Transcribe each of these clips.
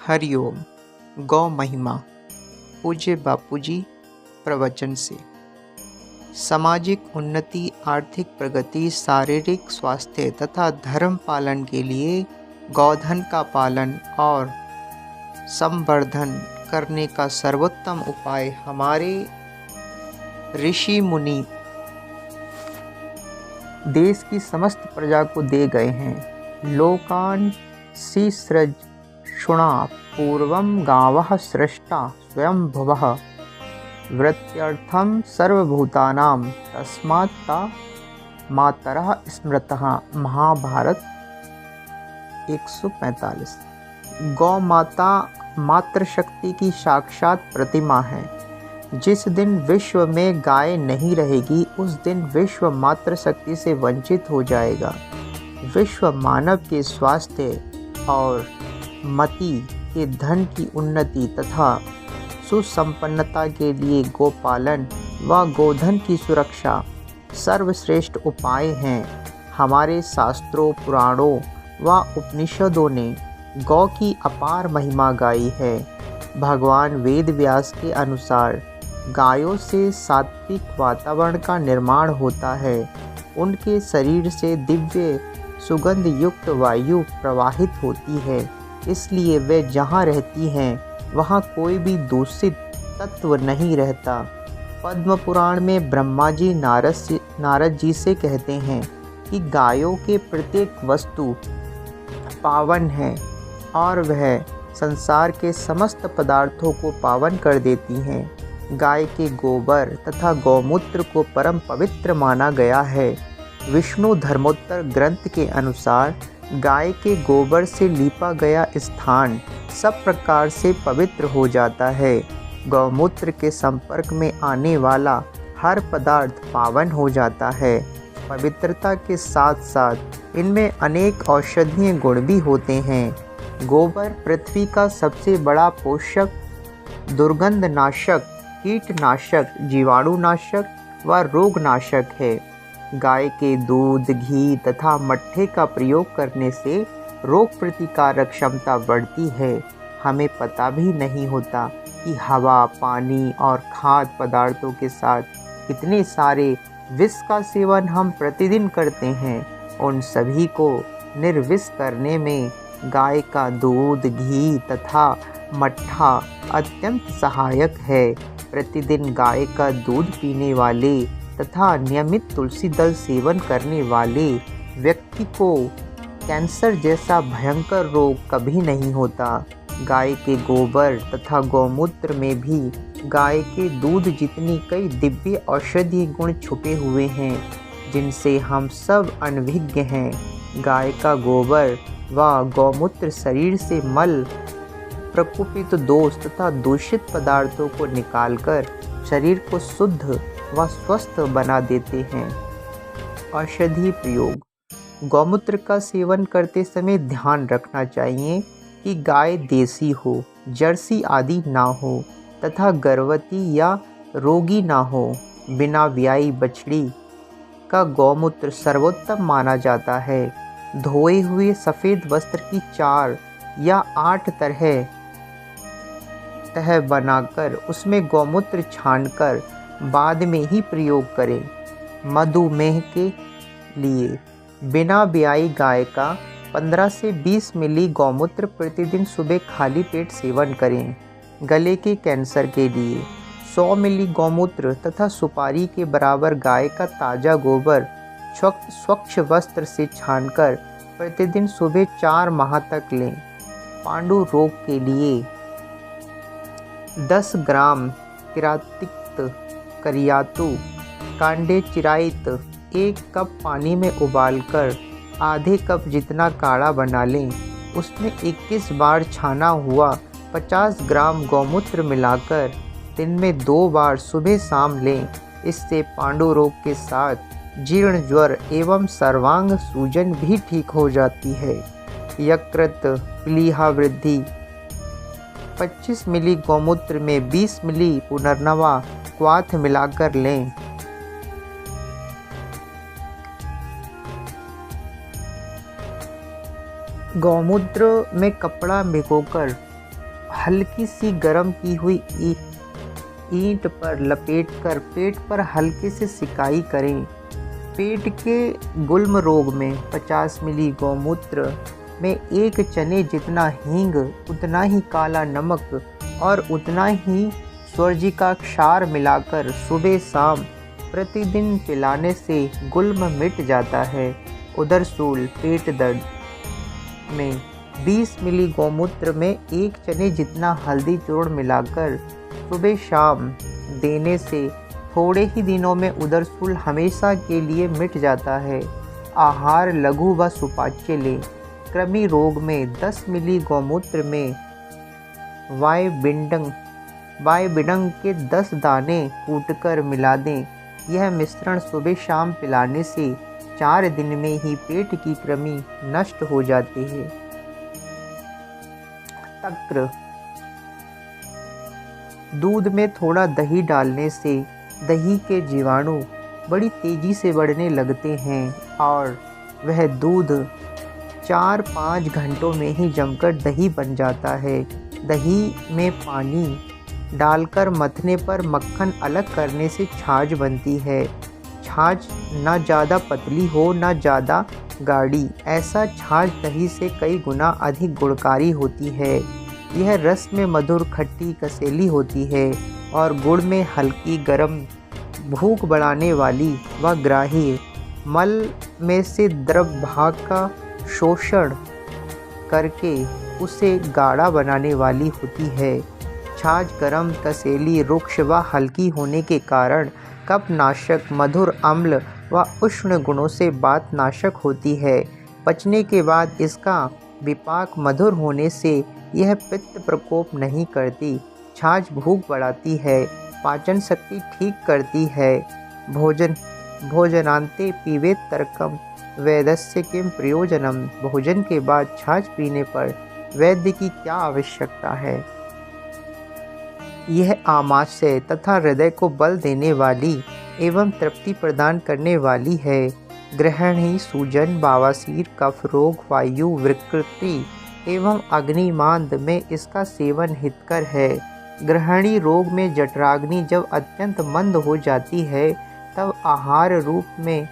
हरिओम। गौ महिमा। पूज्य बापूजी प्रवचन से सामाजिक उन्नति, आर्थिक प्रगति, शारीरिक स्वास्थ्य तथा धर्म पालन के लिए गौधन का पालन और संवर्धन करने का सर्वोत्तम उपाय हमारे ऋषि मुनि देश की समस्त प्रजा को दे गए हैं। लोकान सृजुषा पूर्वं गावः सृष्टा स्वयं भुवः वृत्यर्थं सर्वभूतानां तस्मात् मातरः स्मृतः। महाभारत 145। गौ माता मातृशक्ति की साक्षात प्रतिमा है। जिस दिन विश्व में गाय नहीं रहेगी, उस दिन विश्व मातृशक्ति से वंचित हो जाएगा। विश्व मानव के स्वास्थ्य और मति के धन की उन्नति तथा सुसंपन्नता के लिए गोपालन व गोधन की सुरक्षा सर्वश्रेष्ठ उपाय हैं। हमारे शास्त्रों, पुराणों व उपनिषदों ने गौ की अपार महिमा गाई है। भगवान वेद व्यास के अनुसार गायों से सात्विक वातावरण का निर्माण होता है। उनके शरीर से दिव्य सुगंध युक्त वायु प्रवाहित होती है, इसलिए वे जहाँ रहती हैं वहाँ कोई भी दूषित तत्व नहीं रहता। पद्म पुराण में ब्रह्मा जी नारद जी से कहते हैं कि गायों के प्रत्येक वस्तु पावन है और वह संसार के समस्त पदार्थों को पावन कर देती हैं। गाय के गोबर तथा गौमूत्र को परम पवित्र माना गया है। विष्णु धर्मोत्तर ग्रंथ के अनुसार गाय के गोबर से लीपा गया स्थान सब प्रकार से पवित्र हो जाता है। गौमूत्र के संपर्क में आने वाला हर पदार्थ पावन हो जाता है। पवित्रता के साथ साथ इनमें अनेक औषधीय गुण भी होते हैं। गोबर पृथ्वी का सबसे बड़ा पोषक, दुर्गंधनाशक, कीटनाशक, जीवाणुनाशक व रोगनाशक है। गाय के दूध, घी तथा मट्ठे का प्रयोग करने से रोग प्रतिकारक क्षमता बढ़ती है। हमें पता भी नहीं होता कि हवा, पानी और खाद्य पदार्थों के साथ कितने सारे विष का सेवन हम प्रतिदिन करते हैं। उन सभी को निर्विष करने में गाय का दूध, घी तथा मट्ठा अत्यंत सहायक है। प्रतिदिन गाय का दूध पीने वाले तथा नियमित तुलसी दल सेवन करने वाले व्यक्ति को कैंसर जैसा भयंकर रोग कभी नहीं होता। गाय के गोबर तथा गौमूत्र में भी गाय के दूध जितनी कई दिव्य औषधीय गुण छुपे हुए हैं, जिनसे हम सब अनभिज्ञ हैं। गाय का गोबर व गौमूत्र शरीर से मल, प्रकुपित दोष तथा दूषित पदार्थों को निकालकर शरीर को शुद्ध व स्वस्थ बना देते हैं। औषधीय प्रयोग। गौमूत्र का सेवन करते समय ध्यान रखना चाहिए कि गाय देसी हो, जर्सी आदि ना हो तथा गर्भवती या रोगी ना हो। बिना ब्याई बछड़ी का गौमूत्र सर्वोत्तम माना जाता है। धोए हुए सफ़ेद वस्त्र की 4 या 8 तह बनाकर उसमें गौमूत्र छानकर बाद में ही प्रयोग करें। मधुमेह के लिए बिना ब्याई गाय का 15 से 20 मिली गौमूत्र प्रतिदिन सुबह खाली पेट सेवन करें। गले के कैंसर के लिए 100 मिली गौमूत्र तथा सुपारी के बराबर गाय का ताज़ा गोबर स्वच्छ वस्त्र से छानकर प्रतिदिन सुबह 4 माह तक लें। पांडु रोग के लिए 10 ग्राम किरातिक्त करियातु कांडे चिरायित 1 कप पानी में उबालकर आधे कप जितना काढ़ा बना लें। उसमें 21 बार छाना हुआ 50 ग्राम गौमूत्र मिलाकर दिन में 2 बार सुबह शाम लें। इससे पांडु रोग के साथ जीर्ण ज्वर एवं सर्वांग सूजन भी ठीक हो जाती है। यकृत प्लीहा वृद्धि 25 मिली गौमूत्र में 20 मिली पुनर्नवा क्वाथ मिलाकर लें। गौमूत्र में कपड़ा भिगोकर हल्की सी गर्म की हुई ईंट पर लपेटकर पेट पर हल्के से सिकाई करें। पेट के गुल्म रोग में 50 मिली गौमूत्र में 1 चने जितना हींग, उतना ही काला नमक और उतना ही स्वर्जिका क्षार मिलाकर सुबह शाम प्रतिदिन पिलाने से गुल्म मिट जाता है। उदरसूल पेट दर्द में 20 मिली गौमूत्र में 1 चने जितना हल्दी चूर्ण मिलाकर सुबह शाम देने से थोड़े ही दिनों में उदरसूल हमेशा के लिए मिट जाता है। आहार लघु व सुपाच्य लें। कृमि रोग में 10 मिली गौमूत्र में वायबिडंग के 10 दाने कूटकर मिला दें। यह मिश्रण सुबह शाम पिलाने से 4 दिन में ही पेट की कृमि नष्ट हो जाती है। तक्र, दूध में थोड़ा दही डालने से दही के जीवाणु बड़ी तेजी से बढ़ने लगते हैं और वह दूध 4-5 घंटों में ही जमकर दही बन जाता है। दही में पानी डालकर मथने पर मक्खन अलग करने से छाछ बनती है। छाछ ना ज़्यादा पतली हो ना ज़्यादा गाढ़ी। ऐसा छाछ दही से कई गुना अधिक गुणकारी होती है। यह रस में मधुर, खट्टी, कसेली होती है और गुड़ में हल्की, गरम, भूख बढ़ाने वाली व ग्राही, मल में से द्रव भाग का शोषण करके उसे गाढ़ा बनाने वाली होती है। छाछ गरम, कसेली, रुक्ष व हल्की होने के कारण कफनाशक, मधुर, अम्ल व उष्ण गुणों से वातनाशक होती है। पचने के बाद इसका विपाक मधुर होने से यह पित्त प्रकोप नहीं करती। छाछ भूख बढ़ाती है, पाचन शक्ति ठीक करती है। भोजनांते पीवेत तर्कम वैद्यस्य किम प्रयोजनम। भोजन के बाद छाछ पीने पर वैद्य की क्या आवश्यकता है। यह आमाशय तथा हृदय को बल देने वाली एवं तृप्ति प्रदान करने वाली है। ग्रहणी, सूजन, बवासीर, कफ रोग, वायु विकृति एवं अग्निमांद में इसका सेवन हितकर है। ग्रहणी रोग में जठराग्नि जब अत्यंत मंद हो जाती है तब आहार रूप में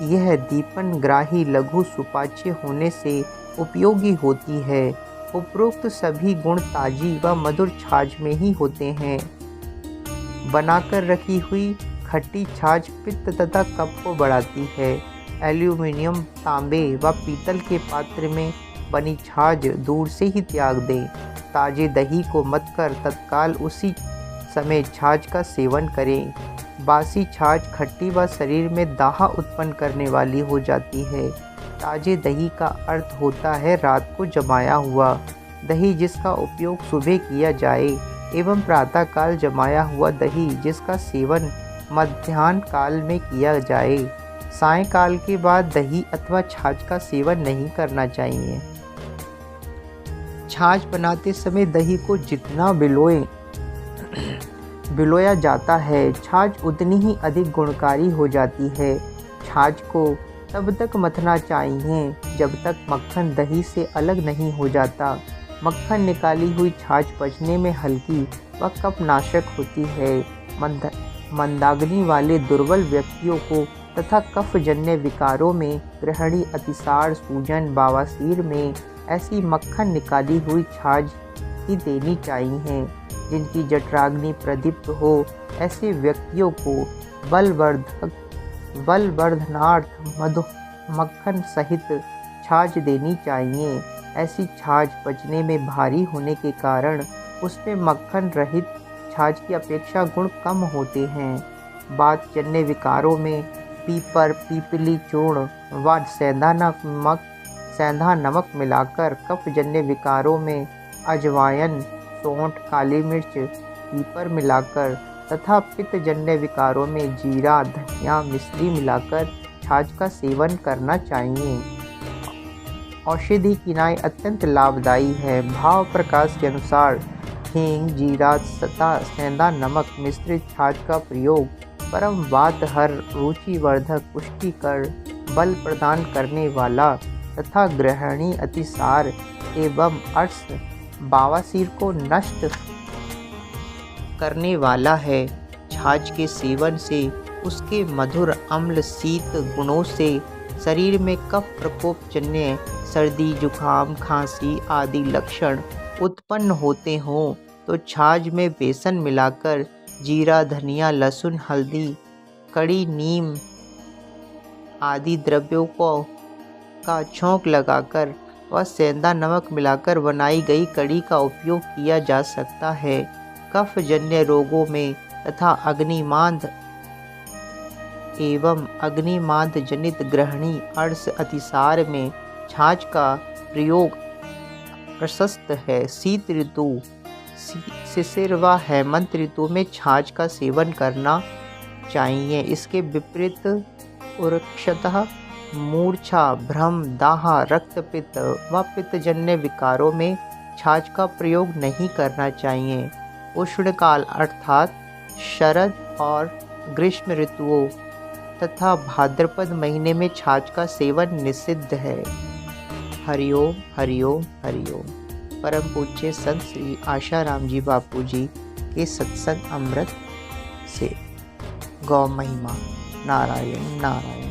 यह दीपन ग्राही, लघु, सुपाच्य होने से उपयोगी होती है। उपरोक्त सभी गुण ताजी व मधुर छाछ में ही होते हैं। बनाकर रखी हुई खट्टी छाछ पित्त तथा कफ को बढ़ाती है। एल्यूमीनियम, तांबे व पीतल के पात्र में बनी छाछ दूर से ही त्याग दें। ताजे दही को मथकर तत्काल उसी समय छाछ का सेवन करें। बासी छाछ खट्टी व शरीर में दाह उत्पन्न करने वाली हो जाती है। ताजे दही का अर्थ होता है रात को जमाया हुआ दही जिसका उपयोग सुबह किया जाए एवं प्रातःकाल जमाया हुआ दही जिसका सेवन मध्याह्न काल में किया जाए। सायंकाल के बाद दही अथवा छाछ का सेवन नहीं करना चाहिए। छाछ बनाते समय दही को जितना भिगोया जाता है छाछ उतनी ही अधिक गुणकारी हो जाती है। छाछ को तब तक मथना चाहिए जब तक मक्खन दही से अलग नहीं हो जाता। मक्खन निकाली हुई छाछ पचने में हल्की व कफनाशक होती है। मंदाग्नि वाले दुर्बल व्यक्तियों को तथा कफजन्य विकारों में, ग्रहणी, अतिसार, सूजन, बवासीर में ऐसी मक्खन निकाली हुई छाछ ही देनी चाहिए। जिनकी जठराग्नि प्रदीप्त हो ऐसे व्यक्तियों को बलवर्धनार्थ मक्खन सहित छाछ देनी चाहिए। ऐसी छाछ पचने में भारी होने के कारण उसमें मक्खन रहित छाछ की अपेक्षा गुण कम होते हैं। वातजन्य विकारों में पीपर, पीपली चूर्ण व सेंधा नमक मिलाकर, कफजन्य विकारों में अजवायन, सौंठ, काली मिर्च, पीपर मिलाकर तथा पित्तजन्य विकारों में जीरा, धनिया, मिश्री मिलाकर छाछ का सेवन करना चाहिए। औषधि किनाई अत्यंत लाभदायी है। भाव प्रकाश के अनुसार हींग, जीरा तथा सेंधा नमक मिश्रित छाछ का प्रयोग परम वातहर, रुचिवर्धक, पुष्टिकर, बल प्रदान करने वाला तथा ग्रहणी, अतिसार एवं अर्श बवासीर को नष्ट करने वाला है। छाछ के सेवन से उसके मधुर अम्ल शीत गुणों से शरीर में कफ प्रकोप जन्य सर्दी जुखाम खांसी आदि लक्षण उत्पन्न होते हों तो छाछ में बेसन मिलाकर जीरा धनिया लहसुन हल्दी कड़ी नीम आदि द्रव्यों का छौंक लगाकर व सेंधा नमक मिलाकर बनाई गई कड़ी का उपयोग किया जा सकता है। कफ जन्य रोगों में तथा अग्निमांद एवं अग्निमांद जनित ग्रहणी अर्श अतिसार में छाछ का प्रयोग प्रशस्त है। शीत ऋतु शिशिर व हेमंत ऋतु में छाछ का सेवन करना चाहिए। इसके विपरीत उर्क्षतः मूर्छा भ्रम दाह रक्तपित्त व पित्तजन्य विकारों में छाछ का प्रयोग नहीं करना चाहिए। उष्णकाल अर्थात शरद और ग्रीष्म ऋतुओं तथा भाद्रपद महीने में छाछ का सेवन निषिद्ध है। हरिओम हरिओम हरिओम। परम पूज्य संत श्री आशाराम जी बापू जी के सत्संग अमृत से गौ महिमा। नारायण नारायण।